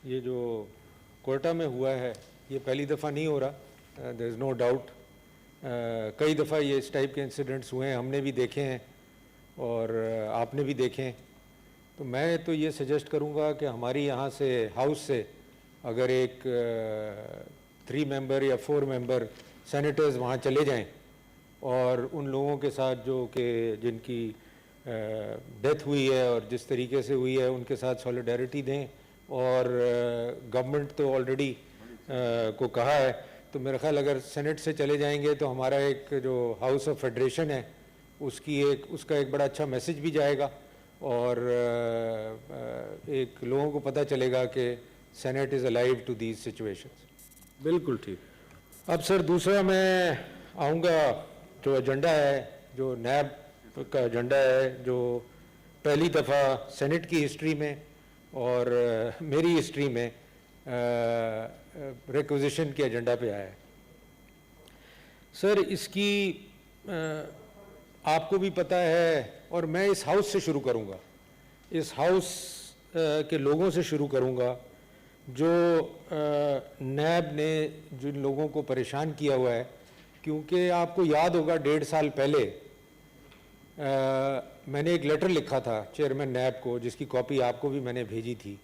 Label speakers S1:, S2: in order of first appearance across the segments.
S1: ये जो कोयटा में हुआ है ये पहली दफ़ा नहीं हो रहा, देयर इज़ नो डाउट। कई दफ़ा ये इस टाइप के इंसिडेंट्स हुए हैं, हमने भी देखे हैं और आपने भी देखे हैं। तो मैं तो ये सजेस्ट करूँगा कि हमारी यहाँ से हाउस से अगर एक 3 मेंबर या 4 मेंबर सेनेटर्स वहाँ चले जाएं और उन लोगों के साथ जो कि जिनकी डेथ हुई है और जिस तरीके से हुई है उनके साथ सॉलिडारिटी दें, और गवर्नमेंट तो ऑलरेडी को कहा है, तो मेरा ख्याल अगर सेनेट से चले जाएंगे तो हमारा एक जो हाउस ऑफ फेडरेशन है उसका एक बड़ा अच्छा मैसेज भी जाएगा और एक लोगों को पता चलेगा कि senate is alive to these situations.
S2: बिल्कुल ठीक।
S1: अब सर दूसरा मैं आऊँगा, जो एजेंडा है, जो नैब का एजेंडा है, जो पहली दफ़ा सेनेट की हिस्ट्री में और मेरी हिस्ट्री में रिक्विजिशन के एजेंडा पे आया है। सर इसकी आपको भी पता है, और मैं इस हाउस से शुरू करूँगा, इस हाउस के लोगों से शुरू करूँगा जो नैब ने जिन लोगों को परेशान किया हुआ है। क्योंकि आपको याद होगा 1.5 साल पहले मैंने एक लेटर लिखा था चेयरमैन नैब को, जिसकी कॉपी आपको भी मैंने भेजी थी,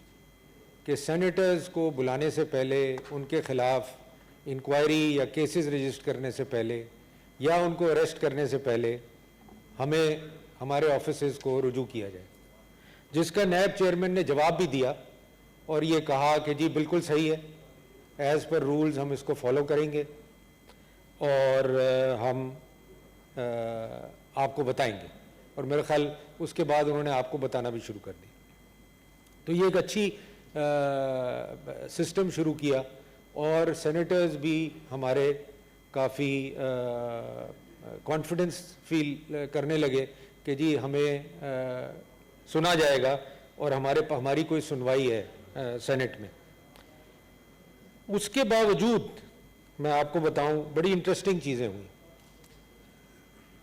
S1: कि सेनेटर्स को बुलाने से पहले, उनके ख़िलाफ़ इंक्वायरी या केसेस रजिस्टर करने से पहले या उनको अरेस्ट करने से पहले हमें हमारे ऑफिसेज़ को रुजू किया जाए। जिसका नैब चेयरमैन ने जवाब भी दिया और ये कहा कि जी बिल्कुल सही है, एज़ पर रूल्स हम इसको फॉलो करेंगे और हम आपको बताएंगे। और मेरा ख्याल उसके बाद उन्होंने आपको बताना भी शुरू कर दी। तो ये एक अच्छी सिस्टम शुरू किया और सेनेटर्स भी हमारे काफ़ी कॉन्फिडेंस फील करने लगे कि जी हमें सुना जाएगा और हमारी कोई सुनवाई है सेनेट में। उसके बावजूद मैं आपको बताऊं, बड़ी इंटरेस्टिंग चीज़ें हुई।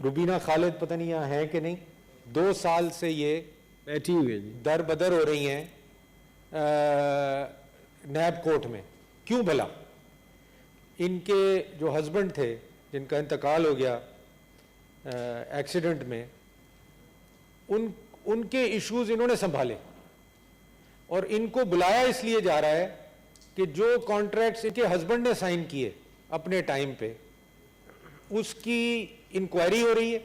S1: रुबीना खालिद पता नहीं यहाँ है कि नहीं, 2 साल से ये
S2: बैठी हुई है जी,
S1: दर बदर हो रही हैं नैब कोर्ट में। क्यों भला? इनके जो हस्बैंड थे जिनका इंतकाल हो गया एक्सीडेंट में, उनके इश्यूज इन्होंने संभाले और इनको बुलाया इसलिए जा रहा है कि जो कॉन्ट्रैक्ट्स इनके हस्बैंड ने साइन किए अपने टाइम पे, उसकी इंक्वायरी हो रही है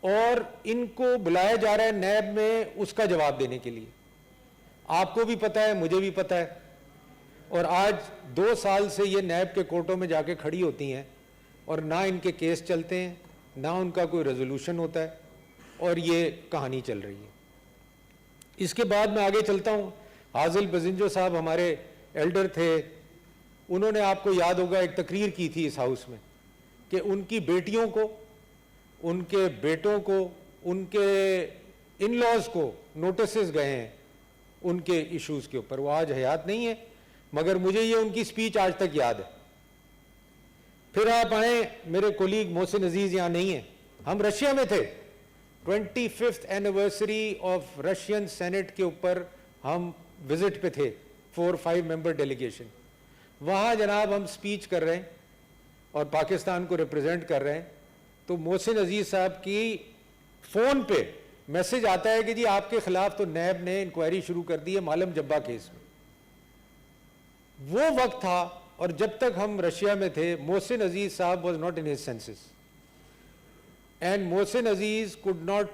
S1: और इनको बुलाया जा रहा है नैब में उसका जवाब देने के लिए। आपको भी पता है, मुझे भी पता है, और आज 2 साल से ये नैब के कोर्टों में जाके खड़ी होती हैं और ना इनके केस चलते हैं, ना उनका कोई रेजोल्यूशन होता है, और ये कहानी चल रही है। इसके बाद मैं आगे चलता हूँ। हाजिल बजिंजो साहब हमारे एल्डर थे, उन्होंने, आपको याद होगा, एक तकरीर की थी इस हाउस में कि उनकी बेटियों को, उनके बेटों को, उनके इन लॉज को नोटिसेस गए हैं उनके इश्यूज के ऊपर। वो आज हयात नहीं है, मगर मुझे ये उनकी स्पीच आज तक याद है। फिर आप आए, मेरे कोलीग मोहसिन अजीज यहाँ नहीं है, हम रशिया में थे, 25th anniversary of Russian senate के ऊपर हम विजिट पे थे, 4-5 मेंबर डेलीगेशन। वहाँ जनाब हम स्पीच कर रहे हैं और पाकिस्तान को रिप्रेजेंट कर रहे हैं, तो मोहसिन अजीज साहब की फ़ोन पे मैसेज आता है कि जी आपके खिलाफ तो नैब ने इंक्वायरी शुरू कर दी है मालम जब्बा केस में। वो वक्त था, और जब तक हम रशिया में थे, मोहसिन अजीज साहब was not in his senses and Mohsin Aziz could not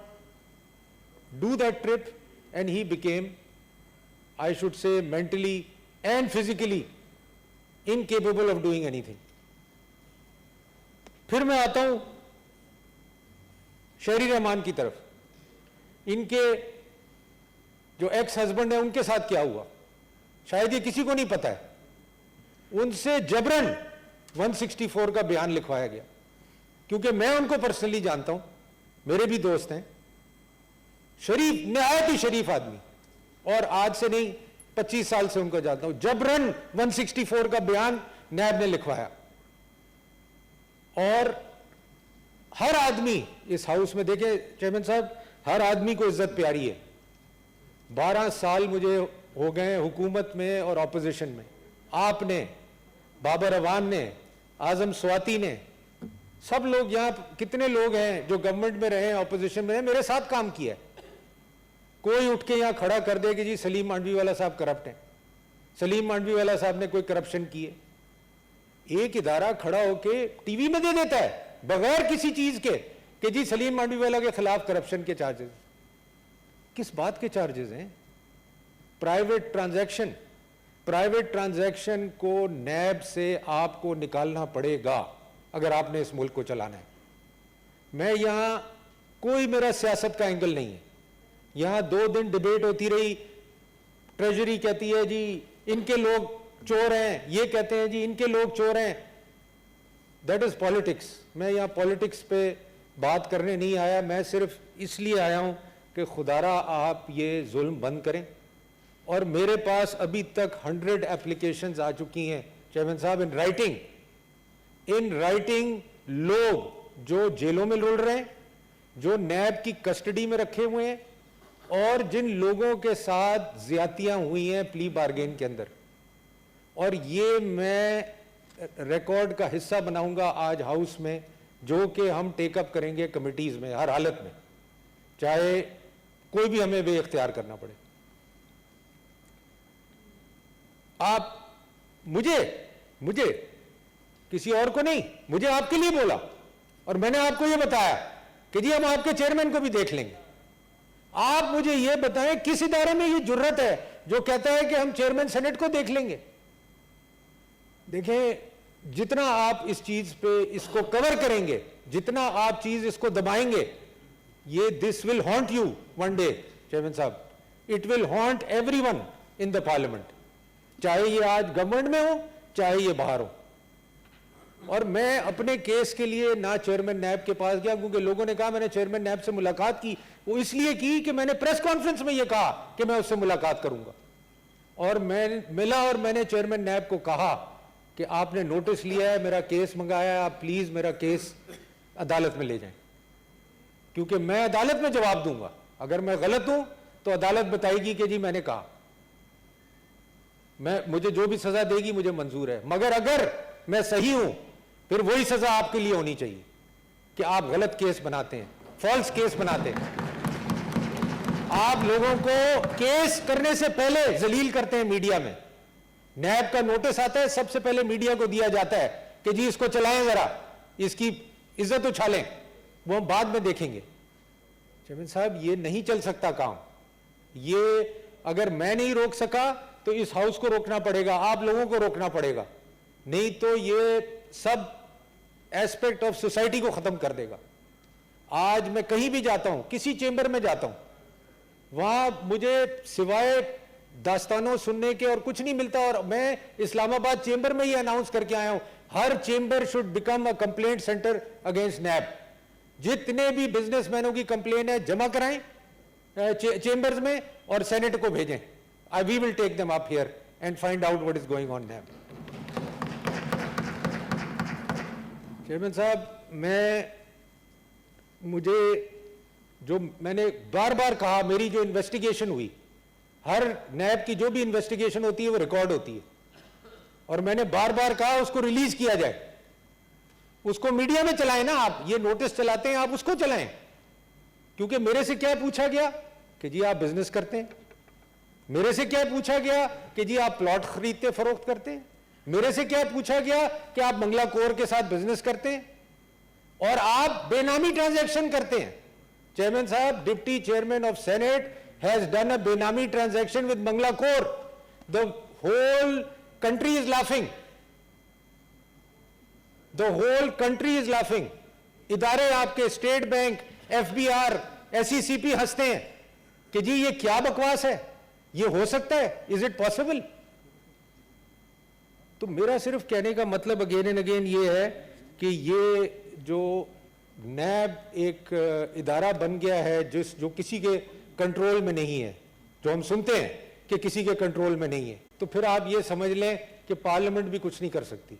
S1: do that trip and he became, I should say, mentally and physically incapable of doing anything. फिर मैं आता हूं शहरी रहमान की तरफ। इनके जो एक्स हस्बैंड है उनके साथ क्या हुआ शायद ये किसी को नहीं पता है। उनसे जबरन 164 का बयान लिखवाया गया, क्योंकि मैं उनको पर्सनली जानता हूं, मेरे भी दोस्त हैं, शरीफ, निहायत ही शरीफ आदमी, और आज से नहीं 25 साल से उनको जानता हूं। जबरन 164 का बयान नैब ने लिखवाया, और हर आदमी इस हाउस में, देखे चेयरमैन साहब, हर आदमी को इज्जत प्यारी है। 12 साल मुझे हो गए हुकूमत में और ऑपोजिशन में, आपने, बाबर अवान ने, आजम स्वाति ने, सब लोग यहाँ कितने लोग हैं जो गवर्नमेंट में रहे, ऑपोजिशन में रहे, मेरे साथ काम किया है। कोई उठ के यहाँ खड़ा कर दे कि जी सलीम मांडवीवाला साहब करप्ट हैं, सलीम मांडवीवाला साहब ने कोई करप्शन की है। एक इदारा खड़ा होके टीवी में दे देता है बगैर किसी चीज के कि जी सलीम मांडवीवाला के खिलाफ करप्शन के चार्जेस। किस बात के चार्जेस हैं? प्राइवेट ट्रांजैक्शन को नैब से आपको निकालना पड़ेगा अगर आपने इस मुल्क को चलाना है। मैं यहां कोई मेरा सियासत का एंगल नहीं है। यहां 2 दिन डिबेट होती रही, ट्रेजरी कहती है जी इनके लोग चोर हैं, ये कहते हैं जी इनके लोग चोर हैं। That is politics. मैं यहां पॉलिटिक्स पे बात करने नहीं आया, मैं सिर्फ इसलिए आया हूं कि खुदारा आप ये जुल्म बंद करें। और मेरे पास अभी तक 100 एप्लीकेशंस आ चुकी हैं चेयरमैन साहब, इन राइटिंग लोग जो जेलों में लुढ़ रहे हैं, जो नैब की कस्टडी में रखे हुए हैं, और जिन लोगों के साथ ज्यादतियां हुई हैं प्ली बार्गेन के अंदर। और ये मैं रिकॉर्ड का हिस्सा बनाऊंगा आज हाउस में, जो कि हम टेकअप करेंगे कमिटीज में हर हालत में, चाहे कोई भी हमें वे इख्तियार करना पड़े। आप मुझे किसी और को नहीं, मुझे आपके लिए बोला और मैंने आपको यह बताया कि जी हम आपके चेयरमैन को भी देख लेंगे। आप मुझे यह बताएं किस इदारे में यह जुर्रत है जो कहता है कि हम चेयरमैन सेनेट को देख लेंगे। देखें, जितना आप इस चीज पे इसको कवर करेंगे, जितना आप चीज इसको दबाएंगे, ये this will haunt you one day chairman साहब, it will haunt everyone in the parliament, चाहे ये आज गवर्नमेंट में हो चाहे ये बाहर हो। और मैं अपने केस के लिए ना चेयरमैन नैब के पास गया, क्योंकि लोगों ने कहा मैंने चेयरमैन नैब से मुलाकात की, वो इसलिए की कि मैंने प्रेस कॉन्फ्रेंस में ये कहा कि मैं उससे मुलाकात करूंगा। और मैं मिला और मैंने चेयरमैन नैब को कहा कि आपने नोटिस लिया है, मेरा केस मंगाया है, आप प्लीज मेरा केस अदालत में ले जाएं, क्योंकि मैं अदालत में जवाब दूंगा। अगर मैं गलत हूं तो अदालत बताएगी कि जी मैंने कहा, मुझे जो भी सजा देगी मुझे मंजूर है, मगर अगर मैं सही हूं फिर वही सजा आपके लिए होनी चाहिए कि आप गलत केस बनाते हैं, फॉल्स केस बनाते हैं, आप लोगों को केस करने से पहले जलील करते हैं मीडिया में। नैब का नोटिस आता है, सबसे पहले मीडिया को दिया जाता है कि जी इसको चलाएं, जरा इसकी इज्जत उछालें, वो हम बाद में देखेंगे। चेयरमैन साहब, ये नहीं चल सकता काम। ये अगर मैं नहीं रोक सका तो इस हाउस को रोकना पड़ेगा, आप लोगों को रोकना पड़ेगा, नहीं तो ये सब एस्पेक्ट ऑफ सोसाइटी को खत्म कर देगा। आज मैं कहीं भी जाता हूं, किसी चेंबर में जाता हूं, वहां मुझे सिवाय दास्तानों सुनने के और कुछ नहीं मिलता। और मैं इस्लामाबाद चेंबर में ही अनाउंस करके आया हूं, हर chamber should become a complaint centre against NAB. जितने भी बिजनेसमैनों की कंप्लेन है जमा कराएं चेंबर्स में और सेनेट को भेजें। We will take them up here and find out what is going on NAB. Chairman साहब, मुझे जो मैंने बार बार कहा, मेरी जो इन्वेस्टिगेशन हुई, हर नैब की जो भी इन्वेस्टिगेशन होती है वो रिकॉर्ड होती है, और मैंने बार बार कहा उसको रिलीज किया जाए, उसको मीडिया में चलाएं ना। आप ये नोटिस चलाते हैं, आप उसको चलाएं, क्योंकि मेरे से क्या पूछा गया कि जी आप बिजनेस करते हैं, मेरे से क्या पूछा गया कि जी आप प्लॉट खरीदते फरोख्त करते हैं, मेरे से क्या पूछा गया कि आप मंगला कोर के साथ बिजनेस करते हैं और आप बेनामी ट्रांजैक्शन करते हैं। चेयरमैन साहब, deputy chairman of senate has done a benami transaction with Mangla Kor. The whole country is laughing, the whole country is laughing. इदारे आपके स्टेट बैंक, एफबीआर, एसईसीपी हंसते हैं कि जी ये क्या बकवास है, ये हो सकता है, इज इट पॉसिबल। तो मेरा सिर्फ कहने का मतलब अगेन एंड अगेन ये है कि ये जो नैब एक इदारा बन गया है जो किसी के कंट्रोल में नहीं है, जो हम सुनते हैं कि किसी के कंट्रोल में नहीं है, तो फिर आप ये समझ लें कि पार्लियामेंट भी कुछ नहीं कर सकती।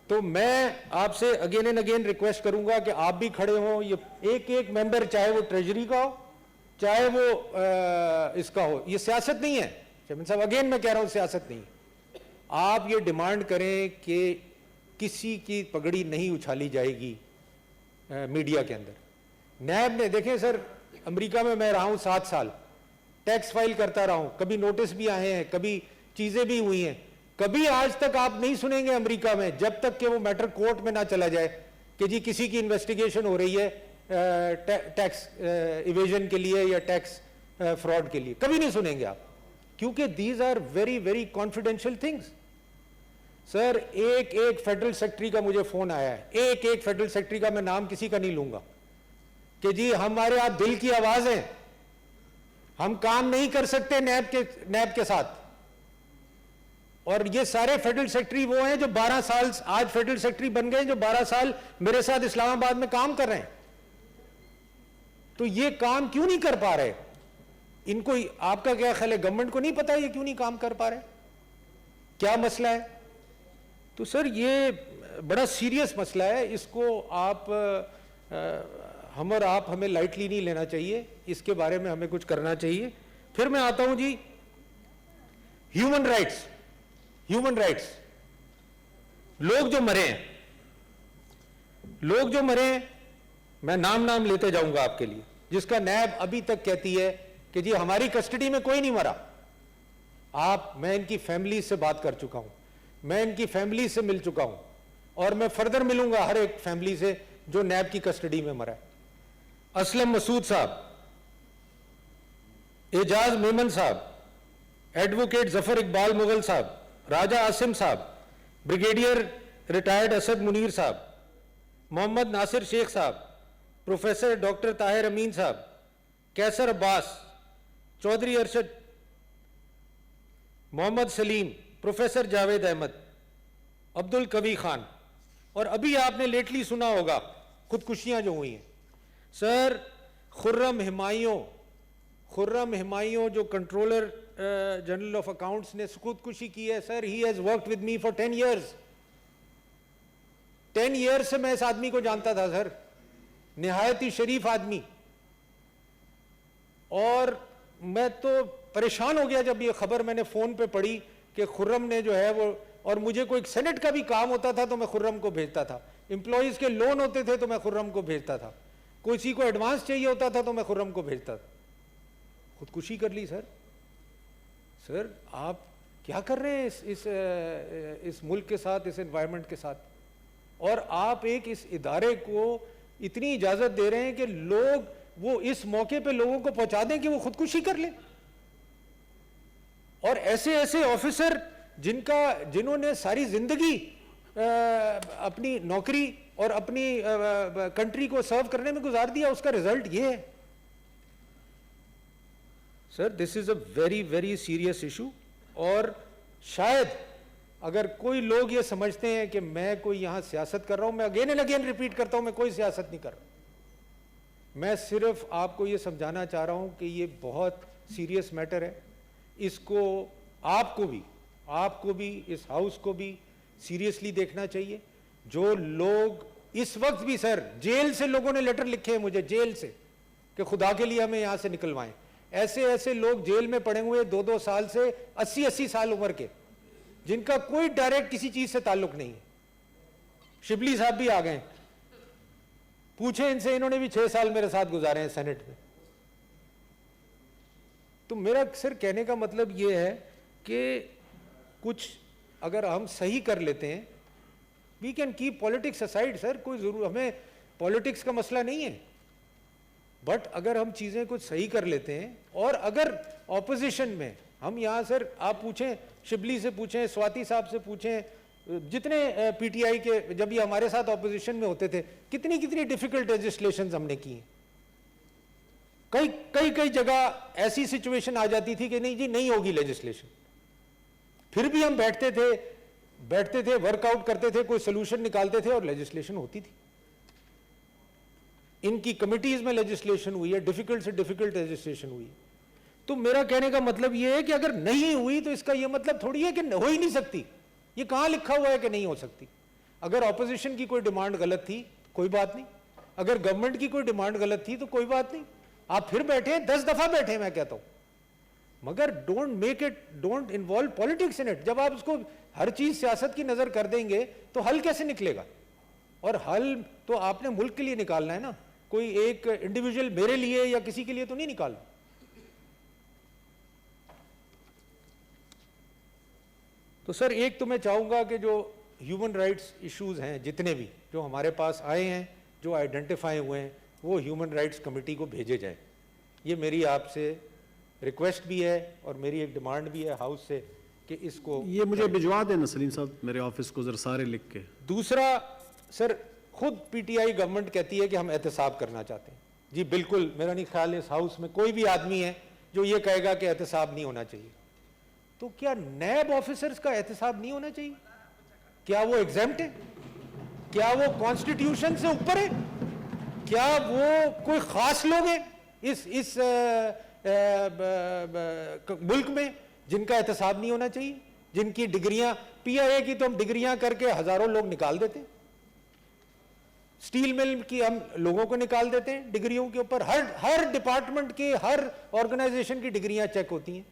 S1: तो मैं आपसे अगेन एंड अगेन रिक्वेस्ट करूंगा कि आप भी खड़े हों, ये एक एक मेंबर, चाहे वो ट्रेजरी का हो, चाहे वो इसका हो, ये सियासत नहीं है चेयरमैन साहब, अगेन मैं कह रहा हूं सियासत नहीं है। आप ये डिमांड करें कि किसी की पगड़ी नहीं उछाली जाएगी मीडिया के अंदर। नैब ने, देखें सर, अमेरिका में मैं रहा हूं 7 साल, टैक्स फाइल करता रहा हूं, कभी नोटिस भी आए हैं, कभी चीजें भी हुई हैं, कभी आज तक आप नहीं सुनेंगे अमेरिका में, जब तक कि वो मैटर कोर्ट में ना चला जाए कि जी किसी की इन्वेस्टिगेशन हो रही है टैक्स इवेजन के लिए या टैक्स फ्रॉड के लिए, कभी नहीं सुनेंगे आप, क्योंकि these are very very confidential things. Sir एक एक फेडरल सेक्रेटरी का मुझे फोन आया है, एक एक फेडरल सेक्रेटरी का, मैं नाम किसी का नहीं लूंगा, कि जी हमारे आप दिल की आवाज हैं, हम काम नहीं कर सकते नैब के साथ। और ये सारे फेडरल सेक्रेटरी वो हैं जो 12 साल आज फेडरल सेक्रेटरी बन गए, जो 12 साल मेरे साथ इस्लामाबाद में काम कर रहे हैं। तो ये काम क्यों नहीं कर पा रहे? इनको, आपका क्या ख्याल है, गवर्नमेंट को नहीं पता ये क्यों नहीं काम कर पा रहे, क्या मसला है? तो सर ये बड़ा सीरियस मसला है, इसको आप हम और आप हमें लाइटली नहीं लेना चाहिए, इसके बारे में हमें कुछ करना चाहिए। फिर मैं आता हूं जी ह्यूमन राइट्स। ह्यूमन राइट्स, लोग जो मरे हैं, लोग जो मरे हैं, मैं नाम लेते जाऊंगा आपके लिए, जिसका नैब अभी तक कहती है कि जी हमारी कस्टडी में कोई नहीं मरा। मैं इनकी फैमिली से बात कर चुका हूं, मैं इनकी फैमिली से मिल चुका हूं, और मैं फर्दर मिलूंगा हर एक फैमिली से जो नैब की कस्टडी में मरा है। असलम मसूद साहब, एजाज मेमन साहब, एडवोकेट जफर इकबाल मुगल साहब, राजा आसिम साहब, ब्रिगेडियर रिटायर्ड असद मुनीर साहब, मोहम्मद नासिर शेख साहब, प्रोफेसर डॉक्टर ताहिर अमीन साहब, कैसर अब्बास, चौधरी अरशद, मोहम्मद सलीम, प्रोफेसर जावेद अहमद, अब्दुल कवी खान, और अभी आपने लेटली सुना होगा खुदकुशियां जो हुई हैं। सर खुर्रम हिमायूं जो कंट्रोलर जनरल ऑफ अकाउंट्स ने खुदकुशी की है, sir he has worked with me for 10 years। 10 years से मैं इस आदमी को जानता था सर, निहायत ही शरीफ आदमी, और मैं तो परेशान हो गया जब ये खबर मैंने फोन पे पढ़ी कि खुर्रम ने जो है वो, और मुझे कोई सेनेट का भी काम होता था तो मैं खुर्रम को भेजता था, एम्प्लॉइज के लोन होते थे तो मैं खुर्रम को भेजता था, किसी को एडवांस चाहिए होता था तो मैं खुर्रम को भेजता था। खुदकुशी कर ली सर। सर आप क्या कर रहे हैं इस मुल्क के साथ, इस एनवायरनमेंट के साथ, और आप एक इस इदारे को इतनी इजाजत दे रहे हैं कि लोग वो इस मौके पे लोगों को पहुंचा दें कि वो खुदकुशी कर लें। और ऐसे ऐसे ऑफिसर जिन्होंने सारी जिंदगी अपनी नौकरी और अपनी कंट्री को सर्व करने में गुजार दिया, उसका रिजल्ट ये है। Sir this is a very very serious issue, और शायद अगर कोई लोग ये समझते हैं कि मैं कोई यहां सियासत कर रहा हूं, मैं अगेन एंड अगेन रिपीट करता हूं, मैं कोई सियासत नहीं कर रहा, मैं सिर्फ आपको ये समझाना चाह रहा हूं कि ये बहुत सीरियस मैटर है, इसको आपको भी इस हाउस को भी सीरियसली देखना चाहिए। जो लोग इस वक्त भी, सर जेल से लोगों ने लेटर लिखे हैं मुझे, जेल से, कि खुदा के लिए हमें यहां से निकलवाएं। ऐसे ऐसे लोग जेल में पड़े हुए 2-2 साल से 80-80 साल उम्र के, जिनका कोई डायरेक्ट किसी चीज से ताल्लुक नहीं है। शिबली साहब भी आ गए, पूछे इनसे, इन्होंने भी 6 साल मेरे साथ गुजारे हैं सेनेट में। तो मेरा सर कहने का मतलब यह है कि कुछ अगर हम सही कर लेते हैं, we can keep politics aside sir, कोई जरूर, हमें पॉलिटिक्स का मसला नहीं है, बट अगर हम चीजें कुछ सही कर लेते हैं, और अगर ऑपोजिशन में हम यहाँ, सर आप पूछें, शिबली से पूछें, स्वाति साहब से पूछें, जितने पीटीआई के जब ये हमारे साथ ऑपोजिशन में होते थे, कितनी कितनी डिफिकल्ट लेजिस्लेशन हमने की हैं। कई जगह ऐसी सिचुएशन आ जाती थी कि नहीं जी नहीं होगी लेजिस्लेशन, फिर भी हम बैठते थे, वर्कआउट करते थे, कोई सोल्यूशन निकालते थे और लेजिस्लेशन होती थी। इनकी कमिटीज में लेजिस्लेशन हुई है, डिफिकल्ट से डिफिकल्ट लेजिस्लेशन हुई है। तो मेरा कहने का मतलब यह है कि अगर नहीं हुई तो इसका यह मतलब थोड़ी है कि हो ही नहीं सकती। ये कहां लिखा हुआ है कि नहीं हो सकती? अगर ऑपोजिशन की कोई डिमांड गलत थी कोई बात नहीं, अगर गवर्नमेंट की कोई डिमांड गलत थी तो कोई बात नहीं, आप फिर बैठे, 10 दफा बैठे, मैं कहता हूं, मगर don't involve politics in it. जब आप उसको हर चीज सियासत की नजर कर देंगे तो हल कैसे निकलेगा? और हल तो आपने मुल्क के लिए निकालना है ना, कोई एक इंडिविजुअल मेरे लिए या किसी के लिए तो नहीं निकालना। तो सर, एक तो मैं चाहूंगा कि जो ह्यूमन राइट्स इश्यूज हैं जितने भी जो हमारे पास आए हैं, जो आइडेंटिफाई हुए हैं, वो ह्यूमन राइट्स कमेटी को भेजे जाए। ये मेरी आपसे रिक्वेस्ट भी है और मेरी एक डिमांड भी है हाउस से कि इसको
S2: ये मुझे भिजवा देना सलीम साहब मेरे ऑफिस को जरा सारे लिख के।
S1: दूसरा सर, खुद पीटीआई गवर्नमेंट कहती है कि हम एहतसाब करना चाहते हैं। जी बिल्कुल, मेरा नहीं ख्याल इस हाउस में कोई भी आदमी है जो ये कहेगा कि एहतसाब नहीं होना चाहिए। तो क्या नैब ऑफिसर्स का एहतसाब नहीं होना चाहिए? क्या वो एग्जेम्प्ट है? क्या वो कॉन्स्टिट्यूशन से ऊपर है? क्या वो कोई खास लोग हैं इस मुल्क में जिनका एहतसाब नहीं होना चाहिए, जिनकी डिग्रियां, पीआईए की तो हम डिग्रियां करके हजारों लोग निकाल देते हैं, स्टील मिल की हम लोगों को निकाल देते हैं डिग्रियों के ऊपर। हर डिपार्टमेंट के, हर ऑर्गेनाइजेशन की डिग्रियां चेक होती हैं।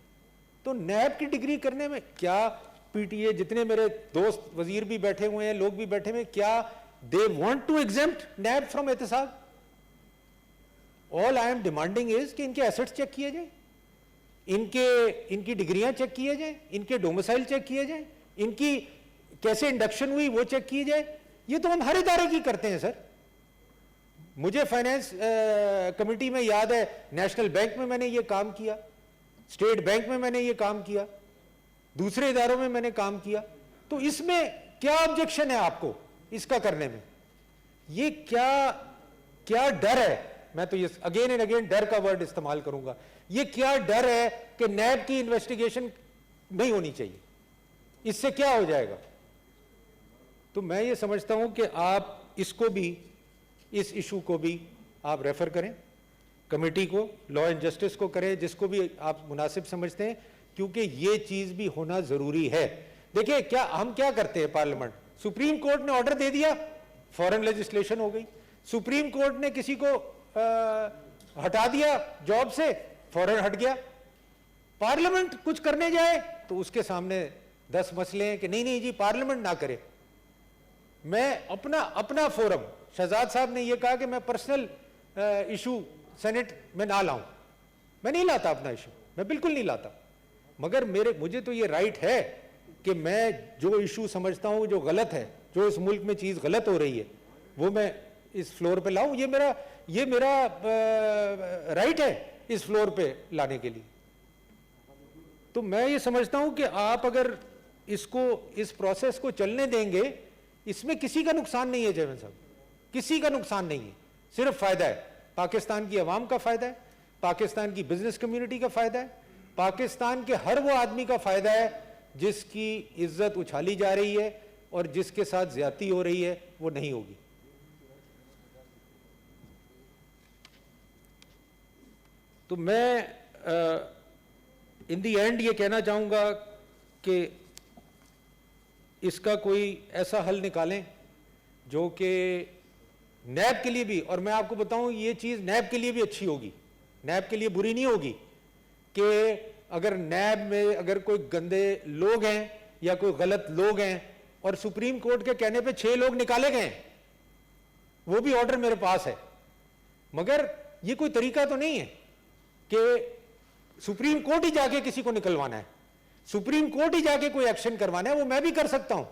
S1: तो नैब की डिग्री करने में क्या पीटीए, जितने मेरे दोस्त वजीर भी बैठे हुए हैं, लोग भी बैठे हुए हैं, क्या they want to exempt NAB from एहतसाब? All I am demanding is कि इनके एसेट्स चेक किए जाए, इनकी डिग्रियां चेक किए जाए, इनके डोमिसाइल चेक किए जाए, इनकी कैसे इंडक्शन हुई वो चेक किए जाए। ये तो हम हर इदारे की करते हैं सर। मुझे फाइनेंस कमेटी में याद है, नेशनल बैंक में मैंने ये काम किया, स्टेट बैंक में मैंने ये काम किया, दूसरे इदारों में मैंने काम किया। तो इसमें क्या ऑब्जेक्शन है आपको इसका करने में? ये क्या डर है? मैं तो ये अगेन एंड अगेन डर का वर्ड इस्तेमाल करूंगा। ये क्या डर है कि नैब की इन्वेस्टिगेशन नहीं होनी चाहिए? इससे क्या हो जाएगा? तो मैं ये समझता हूं कि आप इसको भी, इस इशू को भी आप रेफर करें कमेटी को, लॉ एंड जस्टिस को करें, जिसको भी आप मुनासिब समझते हैं, क्योंकि ये चीज भी होना जरूरी है। देखिए, क्या हम क्या करते हैं पार्लियामेंट, सुप्रीम कोर्ट ने ऑर्डर दे दिया, फॉरेन लेजिस्लेशन हो गई। सुप्रीम कोर्ट ने किसी को हटा दिया जॉब से, फौरन हट गया। पार्लियामेंट कुछ करने जाए तो उसके सामने 10 मसले हैं कि नहीं नहीं जी पार्लियामेंट ना करे। मैं अपना फोरम, शहजाद साहब ने यह कहा कि मैं पर्सनल इशू सेनेट में ना लाऊं, मैं नहीं लाता अपना इशू, मैं बिल्कुल नहीं लाता। मगर मुझे तो ये राइट है कि मैं जो इशू समझता हूं जो गलत है, जो इस मुल्क में चीज गलत हो रही है, वो मैं इस फ्लोर पे लाऊं। ये मेरा राइट है इस फ्लोर पे लाने के लिए। तो मैं ये समझता हूं कि आप अगर इस प्रोसेस को चलने देंगे, इसमें किसी का नुकसान नहीं है चेयरमैन साहब, किसी का नुकसान नहीं है, सिर्फ फायदा है। पाकिस्तान की आवाम का फायदा है, पाकिस्तान की बिजनेस कम्युनिटी का फायदा है, पाकिस्तान के हर वो आदमी का फायदा है जिसकी इज्जत उछाली जा रही है और जिसके साथ ज्यादती हो रही है, वो नहीं होगी। तो मैं इन दी एंड ये कहना चाहूंगा कि इसका कोई ऐसा हल निकालें जो कि नैब के लिए भी, और मैं आपको बताऊं ये चीज नैब के लिए भी अच्छी होगी, नैब के लिए बुरी नहीं होगी कि अगर नैब में अगर कोई गंदे लोग हैं या कोई गलत लोग हैं और सुप्रीम कोर्ट के कहने पे 6 लोग निकाले गए, वो भी ऑर्डर मेरे पास है, मगर ये कोई तरीका तो नहीं है कि सुप्रीम कोर्ट ही जाके किसी को निकलवाना है, सुप्रीम कोर्ट ही जाके कोई एक्शन करवाना है। वो मैं भी कर सकता हूं,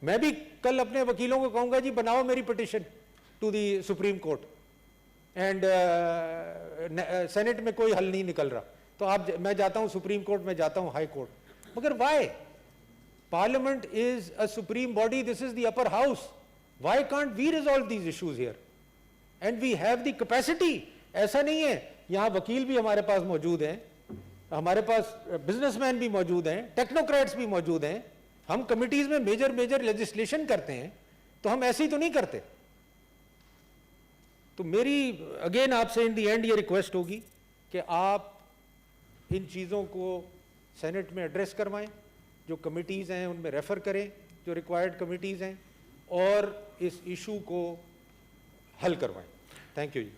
S1: मैं भी कल अपने वकीलों को कहूंगा जी बनाओ मेरी petition to the supreme court and senate में कोई हल नहीं निकल रहा तो मैं जाता हूं सुप्रीम कोर्ट में, जाता हूं हाई कोर्ट। मगर why? Parliament is a supreme body, this is the upper house, why can't we resolve these issues here and we have the capacity. ऐसा नहीं है, यहां वकील भी हमारे पास मौजूद हैं, हमारे पास बिजनेसमैन भी मौजूद हैं, टेक्नोक्रेट्स भी मौजूद हैं, हम कमिटीज में मेजर लेजिस्लेशन करते हैं, तो हम ऐसे ही तो नहीं करते। तो मेरी अगेन आपसे इन दी एंड ये रिक्वेस्ट होगी कि आप इन चीज़ों को सेनेट में एड्रेस करवाएं, जो कमिटीज़ हैं उनमें रेफ़र करें, जो रिक्वायर्ड कमिटीज़ हैं, और इस इशू को हल करवाएं। Thank you ji.